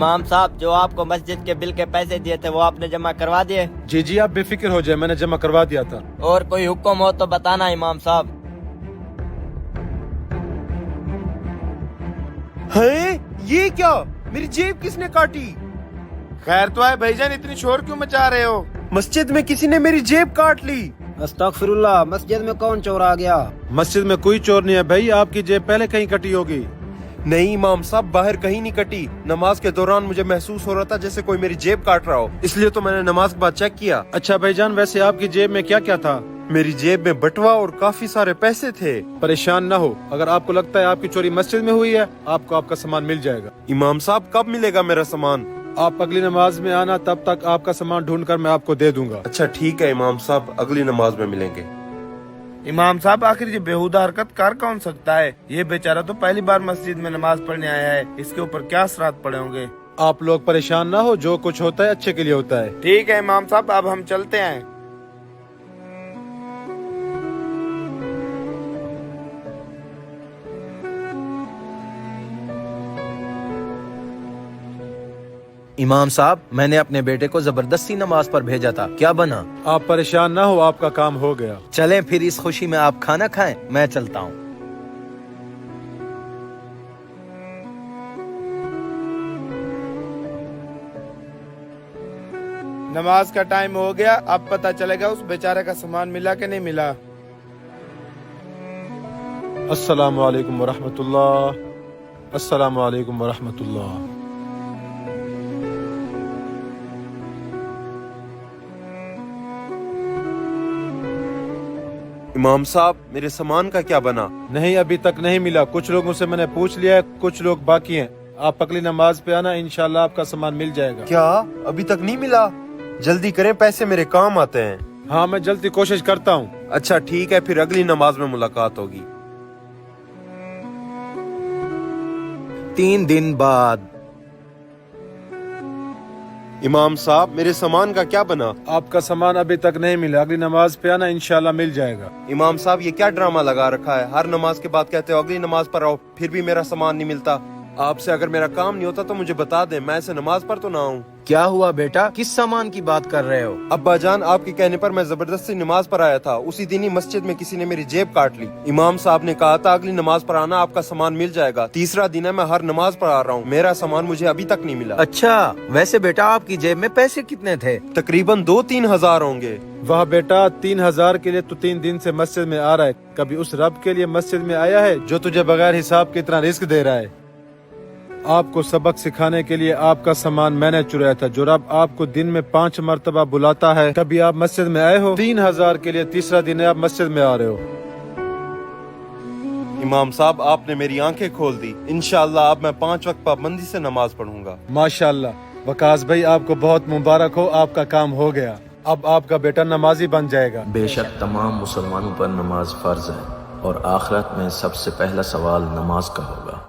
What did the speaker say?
امام صاحب جو آپ کو مسجد کے بل کے پیسے دیے تھے وہ آپ نے جمع کروا دیے؟ جی جی آپ بے فکر ہو جائے، میں نے جمع کروا دیا تھا۔ اور کوئی حکم ہو تو بتانا امام صاحب۔ ہے یہ کیا؟ میری جیب کس نے کاٹی؟ خیر تو ہے بھائی جان، اتنی شور کیوں مچا رہے ہو؟ مسجد میں کسی نے میری جیب کاٹ لی۔ استغفر اللہ، مسجد میں کون چور آ گیا؟ مسجد میں کوئی چور نہیں ہے بھائی، آپ کی جیب پہلے کہیں کٹی ہوگی۔ نہیں امام صاحب، باہر کہیں نہیں کٹی۔ نماز کے دوران مجھے محسوس ہو رہا تھا جیسے کوئی میری جیب کاٹ رہا ہو، اس لیے تو میں نے نماز کے بعد چیک کیا۔ اچھا بھائی جان، ویسے آپ کی جیب میں کیا کیا تھا؟ میری جیب میں بٹوا اور کافی سارے پیسے تھے۔ پریشان نہ ہو، اگر آپ کو لگتا ہے آپ کی چوری مسجد میں ہوئی ہے، آپ کو آپ کا سامان مل جائے گا۔ امام صاحب کب ملے گا میرا سامان؟ آپ اگلی نماز میں آنا، تب تک آپ کا سامان ڈھونڈ کر میں آپ کو دے دوں گا۔ اچھا ٹھیک ہے امام صاحب، اگلی نماز میں ملیں گے۔ امام صاحب آخر یہ بےہودہ حرکت کر کون سکتا ہے؟ یہ بیچارہ تو پہلی بار مسجد میں نماز پڑھنے آیا ہے، اس کے اوپر کیا اثرات پڑے ہوں گے؟ آپ لوگ پریشان نہ ہو، جو کچھ ہوتا ہے اچھے کے لیے ہوتا ہے۔ ٹھیک ہے امام صاحب، اب ہم چلتے ہیں۔ امام صاحب، میں نے اپنے بیٹے کو زبردستی نماز پر بھیجا تھا، کیا بنا؟ آپ پریشان نہ ہو، آپ کا کام ہو گیا۔ چلیں پھر اس خوشی میں آپ کھانا کھائیں، میں چلتا ہوں۔ نماز کا ٹائم ہو گیا، اب پتہ چلے گا اس بیچارے کا سامان ملا کہ نہیں ملا۔ السلام علیکم ورحمۃ اللہ۔ السلام علیکم ورحمۃ اللہ۔ امام صاحب میرے سامان کا کیا بنا؟ نہیں، ابھی تک نہیں ملا، کچھ لوگوں سے میں نے پوچھ لیا ہے، کچھ لوگ باقی ہیں۔ آپ اگلی نماز پہ آنا، انشاءاللہ آپ کا سامان مل جائے گا۔ کیا ابھی تک نہیں ملا؟ جلدی کریں، پیسے میرے کام آتے ہیں۔ ہاں میں جلدی کوشش کرتا ہوں۔ اچھا ٹھیک ہے، پھر اگلی نماز میں ملاقات ہوگی۔ 3 دن بعد۔ امام صاحب میرے سامان کا کیا بنا؟ آپ کا سامان ابھی تک نہیں ملا، اگلی نماز پہ آنا، انشاءاللہ مل جائے گا۔ امام صاحب یہ کیا ڈرامہ لگا رکھا ہے؟ ہر نماز کے بعد کہتے ہو اگلی نماز پر آؤ، پھر بھی میرا سامان نہیں ملتا۔ آپ سے اگر میرا کام نہیں ہوتا تو مجھے بتا دیں، میں ایسے نماز پر تو نہ آؤں۔ کیا ہوا بیٹا، کس سامان کی بات کر رہے ہو؟ ابا جان، آپ کے کہنے پر میں زبردستی نماز پر آیا تھا، اسی دن ہی مسجد میں کسی نے میری جیب کاٹ لی۔ امام صاحب نے کہا تھا اگلی نماز پر آنا، آپ کا سامان مل جائے گا۔ تیسرا دن ہے میں ہر نماز پر آ رہا ہوں، میرا سامان مجھے ابھی تک نہیں ملا۔ اچھا، ویسے بیٹا آپ کی جیب میں پیسے کتنے تھے؟ تقریباً 2-3 ہزار ہوں گے۔ واہ بیٹا، 3000 کے لیے تو 3 دن سے مسجد میں آ رہا ہے، کبھی اس رب کے لیے مسجد میں آیا ہے جو تجھے بغیر حساب کے اتنا رزق دے رہا ہے؟ آپ کو سبق سکھانے کے لیے آپ کا سامان میں نے چرایا تھا۔ جو رب آپ کو دن میں 5 مرتبہ بلاتا ہے، کبھی آپ مسجد میں آئے ہو؟ 3000 کے لیے تیسرا دن ہے آپ مسجد میں آ رہے ہو۔ امام صاحب آپ نے میری آنکھیں کھول دی، انشاءاللہ اب میں 5 وقت پابندی سے نماز پڑھوں گا۔ ماشاءاللہ، وقاص بھائی آپ کو بہت مبارک ہو، آپ کا کام ہو گیا، اب آپ کا بیٹا نمازی بن جائے گا۔ بے شک تمام مسلمانوں پر نماز فرض ہے، اور آخرت میں سب سے پہلا سوال نماز کا ہوگا۔